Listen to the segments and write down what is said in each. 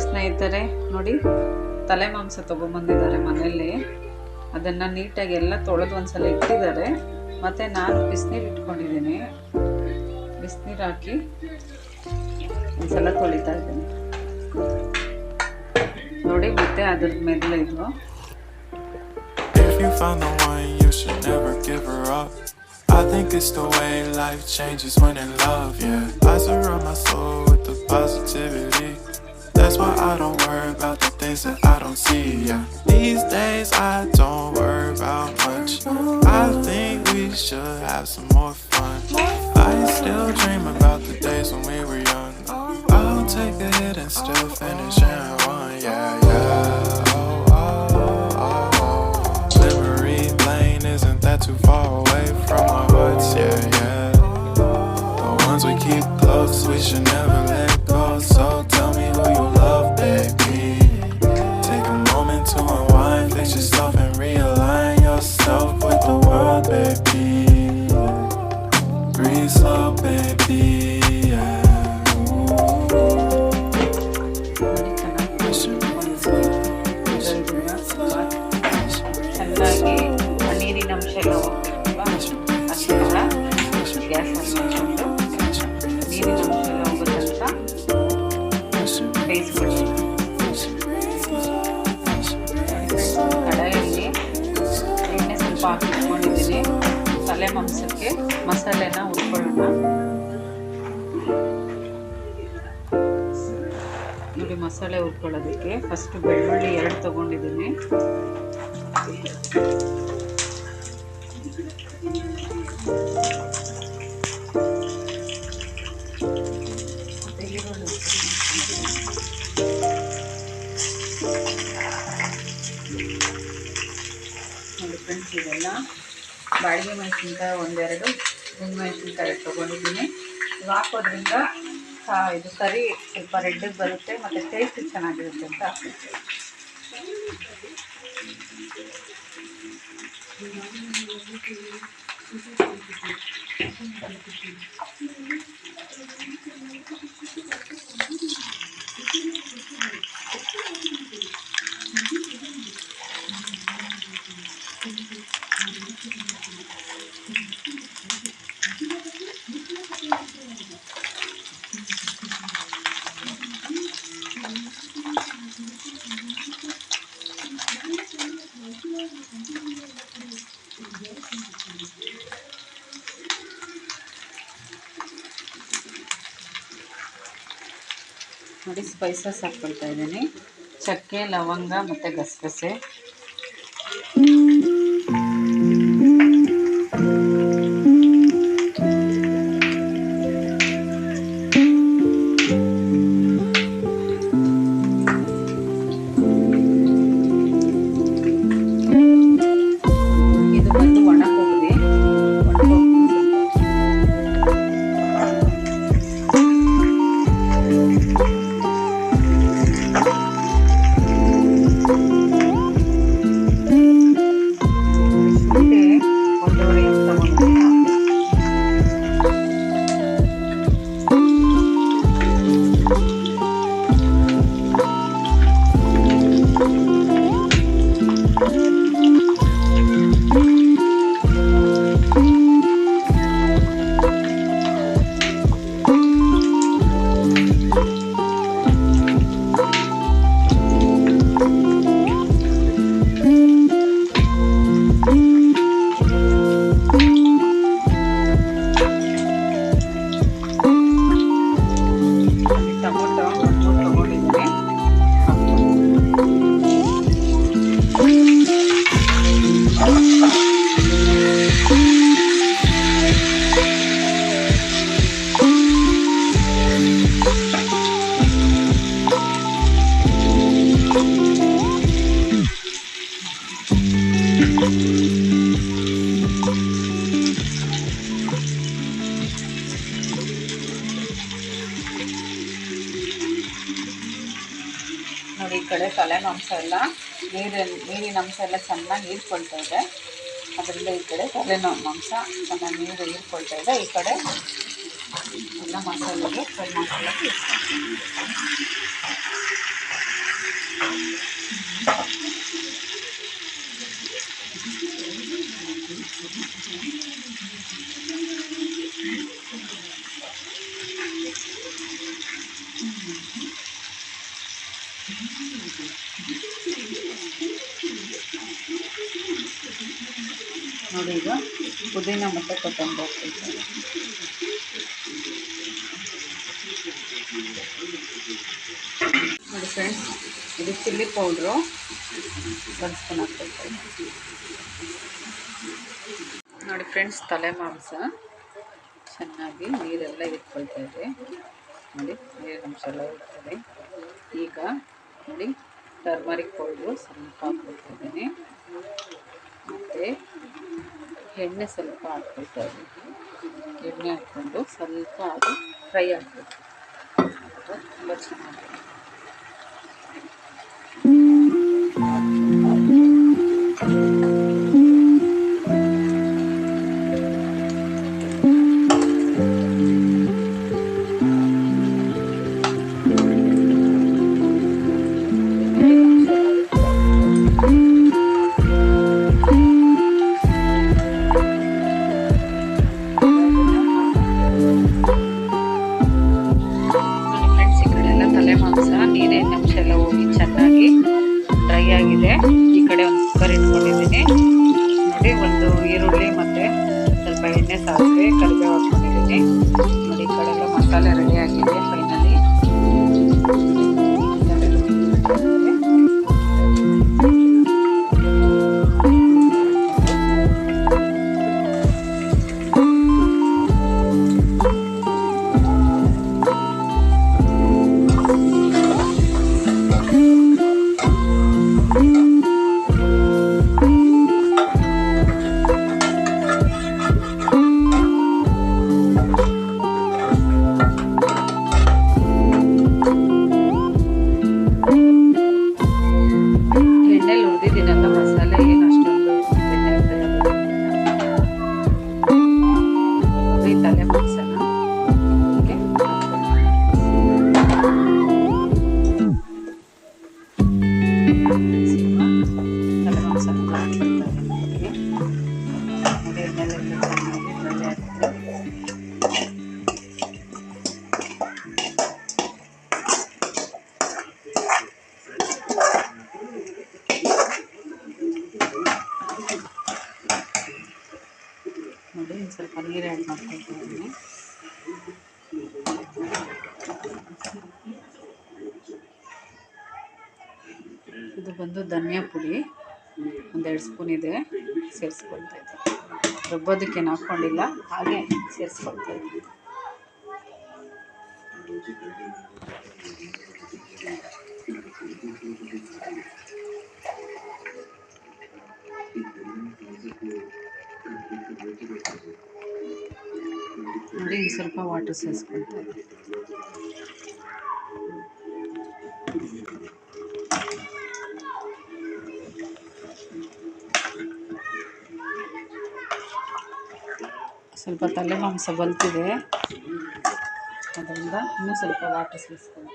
ಸ್ನೇಹಿತರೆ ನೋಡಿ, ತಲೆ ಮಾಂಸ ತೊಗೊಂಬಂದಿದ್ದಾರೆ ಮನೆಯಲ್ಲಿ. ಅದನ್ನು ನೀಟಾಗಿ ಎಲ್ಲ ತೊಳೆದು ಒಂದ್ಸಲ ಇಟ್ಟಿದ್ದಾರೆ. ಮತ್ತು ನಾನು ಬಿಸಿನೀರು ಇಟ್ಕೊಂಡಿದ್ದೀನಿ, ಬಿಸಿನೀರು ಹಾಕಿ ಒಂದ್ಸಲ ತೊಳಿತಾ ಇದ್ದೀನಿ ನೋಡಿ. ಮತ್ತೆ ಅದ್ರ ಮೇಲೆ ಇದು you find the one, you should never give her up. I think it's the way life changes when in love, yeah. I surround my soul with the positivity. That's why I don't worry about the things that I don't see, yeah. These days I don't worry about much. I think we should have some more fun. I still dream about the days when we were young. I'll take a hit and still finish and one, yeah, yeah. Too far away from our hearts, yeah, yeah. The ones we keep close, we should never let go. So tell me who you love, baby. Take a moment to unwind, fix yourself and realign yourself with the world, baby. Breathe slow, baby, yeah. ನೀರಿನ ಅಂಶ ಎಲ್ಲ ಹೋಗ್ಬೇಕಲ್ವ, ಅದನ್ನೆಲ್ಲ ಗ್ಯಾಸನ್ನು ಹಾಕೊಂಡು ನೀರಿನ ಅಂಶ ಎಲ್ಲ ಹೋಗೋ ತನಕ ಬೇಯಿಸ್ಬಿಡ್ತೀನಿ. ಕಡಾಯಲ್ಲಿ ಎಣ್ಣೆ ಸ್ವಲ್ಪ ಹಾಕಿಟ್ಕೊಂಡಿದ್ದೀನಿ. ತಲೆ ಮಾಂಸಕ್ಕೆ ಮಸಾಲೆನ ಹುರ್ಕೊಳ್ಳೋಣ ನೋಡಿ. ಮಸಾಲೆ ಹುರ್ಕೊಳ್ಳೋದಕ್ಕೆ ಫಸ್ಟ್ ಬೆಳ್ಳುಳ್ಳಿ 2 ತೊಗೊಂಡಿದ್ದೀನಿ. ನೋಡಿ ಫ್ರೆಂಡ್ಸ್, ಇದೆಲ್ಲ ಬಾಡಿಗೆ ಮೆಣಸಿನ್ಕಾಯಿ 1-2 ಮೆಣಸಿನ್ಕಾಯಿ ತೊಗೊಂಡಿದ್ದೀನಿ. ಇವು ಹಾಕೋದ್ರಿಂದ ಇದು ಕರಿ ಸ್ವಲ್ಪ ರೆಡ್ಡಿಗೆ ಬರುತ್ತೆ ಮತ್ತು ಟೇಸ್ಟ್ ಚೆನ್ನಾಗಿರುತ್ತೆ ಅಂತ ಹಾಕ್ತೀನಿ. ನೋಡಿ, ಸ್ಪೈಸಸ್ ಹಾಕ್ಕೊಳ್ತಾ ಇದ್ದೀನಿ. ಚಕ್ಕೆ, ಲವಂಗ ಮತ್ತು ಗಸಗಸೆ, ಇದು ಬಂದು ಒಣ ಕೊಬ್ಬರಿ. ನೋಡಿ, ಈ ಕಡೆ ತಲೆ ಮಾಂಸ ಎಲ್ಲ ನೀರಿನ ಅಂಶ ಎಲ್ಲ ಚೆನ್ನಾಗಿ ಹೀರ್ಕೊಳ್ತಾ ಇದೆ. ಅದರಿಂದ ಈ ಕಡೆ ತಲೆ ಮಾಂಸ ಚೆನ್ನಾಗಿ ನೀರು ಹೀರ್ಕೊಳ್ತಾ ಇದೆ. ಈ ಕಡೆ ಎಲ್ಲ ಮಸಾಲೆಗೆ ಫ್ರೈ ಮಾಡ್ಕೊಳ್ಳೋಕೆ ನೋಡಿ ಈಗ ಪುದೀನ ಮತ್ತು ಕೊತ್ತಂಬರಿ ಹಾಕ್ತಿದ್ದಾರೆ. ನೋಡಿ ಫ್ರೆಂಡ್ಸ್, ಇದು ಚಿಲ್ಲಿ ಪೌಡ್ರು 1 ಸ್ಪೂನ್ ಹಾಕ್ಕೊಳ್ತಾರೆ. ನೋಡಿ ಫ್ರೆಂಡ್ಸ್, ತಲೆ ಮಾಂಸ ಚೆನ್ನಾಗಿ ನೀರೆಲ್ಲ ಇಟ್ಕೊಳ್ತಾ ಇದೆ. ನೋಡಿ ನೀರಿನ ಅಂಶ ಎಲ್ಲ ಇರ್ತದೆ. ಈಗ ನೋಡಿ ಟರ್ಮರಿಕ್ ಪೌಡ್ರು ಸ್ವಲ್ಪ ಹಾಕ್ಕೊಳ್ತಾ ಇದ್ದೀನಿ, ಮತ್ತು ಎಣ್ಣೆ ಸ್ವಲ್ಪ ಹಾಕ್ಕೊಳ್ತಾ ಇದ್ದೀನಿ. ಎಣ್ಣೆ ಹಾಕ್ಕೊಂಡು ಸ್ವಲ್ಪ ಅದು ಫ್ರೈ ಆಗಬೇಕು. ತುಂಬ ಚೆನ್ನಾಗಿ ನೀರಿನ ಅಂಶ ಎಲ್ಲ ಹೋಗಿ ಚೆನ್ನಾಗಿ ಡ್ರೈ ಆಗಿದೆ. ಈ ಕಡೆ ಒಂದು ಕುಕ್ಕರ್ ಇಟ್ಕೊಂಡಿದ್ದೀನಿ. ನೋಡಿ, ಒಂದು ಈರುಳ್ಳಿ ಮತ್ತು ಸ್ವಲ್ಪ ಎಣ್ಣೆ, ಸಾಸಿವೆ, ಕರಿಬೇವು ಹಾಕ್ಕೊಂಡಿದ್ದೀನಿ. ನೋಡಿ, ಈ ಕಡೆ ಎಲ್ಲ ಮಸಾಲೆ ರೆಡಿ ಆಗಿದೆ. ಫೈನಲಿ ಸ್ವಲ್ಪ ನೀರು ಆ್ಯಡ್ ಮಾಡ್ಕೊಳ್ತೀನಿ. ಇದು ಬಂದು ಧನಿಯಾ ಪುಡಿ 1-2 ಸ್ಪೂನ್ ಇದೆ, ಸೇರಿಸ್ಕೊಳ್ತಾ ಇದ್ದೀನಿ. ರುಬ್ಬೋದಕ್ಕೇನು ಹಾಕ್ಕೊಂಡಿಲ್ಲ, ಹಾಗೆ ಸೇರಿಸ್ಕೊಳ್ತಾ ಇದ್ದೀನಿ. ನೋಡಿ, ಸ್ವಲ್ಪ ವಾಟರ್ ಸೇರಿಸ್ಕೊಳ್ತಾ ಇದ್ದೀನಿ. ಸ್ವಲ್ಪ ತಲೆ ಮಾಂಸ ಬಲ್ತಿದೆ, ಅದರಿಂದ ಇನ್ನೂ ಸ್ವಲ್ಪ ವಾಟರ್ ಸೇರಿಸ್ಕೊಂಡು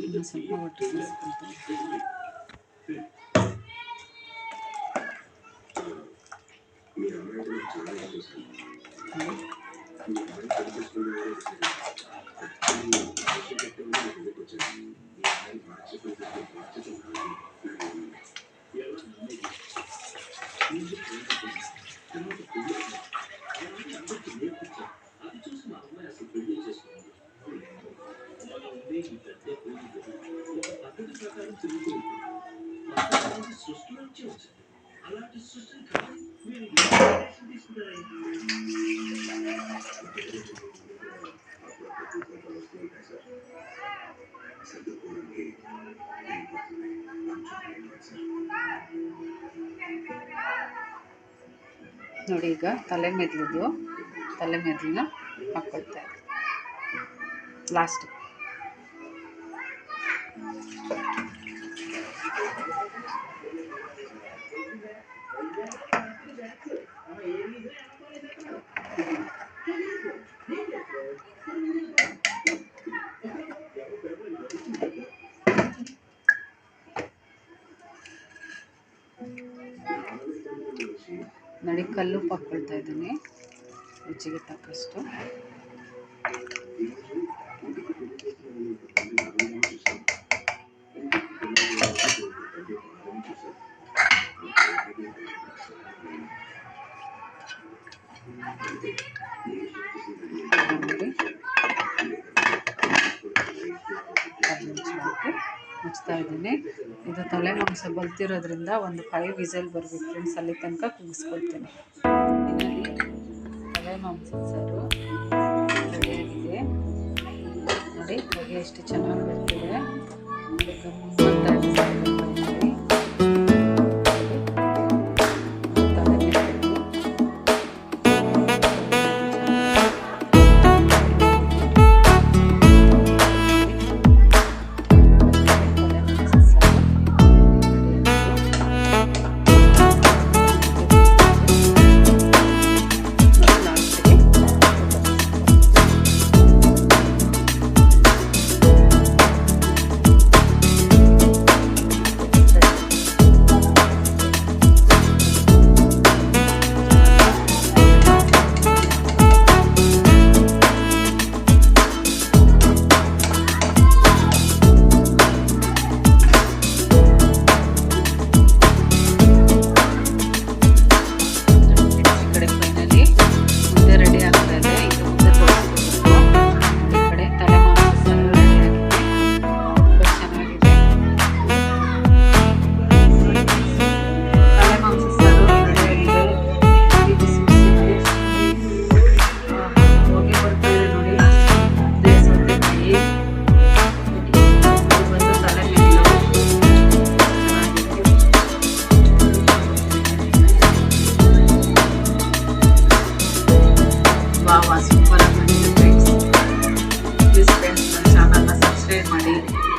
ಇನ್ನೂ ಸ್ವಲ್ಪ ವಾಟರ್ ಸೇರಿಸ್ಕೊಳ್ತೀನಿ. ನೋಡಿ, ಈಗ ತಲೆ ಮೆದುಳನ್ನ ಹಾಕ್ಕೊಳ್ತಾ ಇದ್ದೀನಿ ಲಾಸ್ಟ್. ನೋಡಿ ಕಲ್ಲುಪ್ಪು ಹಾಕ್ಕೊಳ್ತಾ ಇದ್ದೀನಿ ರುಚಿಗೆ ತಕ್ಕಷ್ಟು. ಮುಚ್ತಾ ಇದ್ದೀನಿ. ಇದು ತಲೆ ಮಾಂಸ ಬಲ್ತಿರೋದ್ರಿಂದ ಒಂದು 5 ವಿಸಲ್ ಬರಬೇಕು ಫ್ರೆಂಡ್ಸ್, ಅಲ್ಲಿ ತನಕ ಕೂಗಿಸ್ಕೊಳ್ತೀನಿ. ತಲೆ ಮಾಂಸದ ಸಾರು ರೆಡಿಯಾಗಿದೆ ನೋಡಿ, ಹೊಗೆ ಎಷ್ಟು ಚೆನ್ನಾಗಿ ಬರ್ತಿದೆ.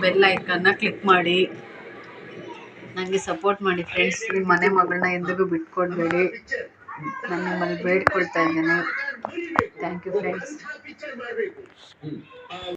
ಬೆಲ್ ಐಕನ್ನ ಕ್ಲಿಕ್ ಮಾಡಿ ನನಗೆ ಸಪೋರ್ಟ್ ಮಾಡಿ ಫ್ರೆಂಡ್ಸ್. ನಿಮ್ಮ ಮನೆ ಮಗಳನ್ನ ಎಂದಿಗೂ ಬಿಟ್ಕೊಡ್ಬೇಡಿ, ನಾನು ನಿಮ್ಮಲ್ಲಿ ಬೇಡ್ಕೊಳ್ತಾ ಇದ್ದೇನೆ. Thank you friends.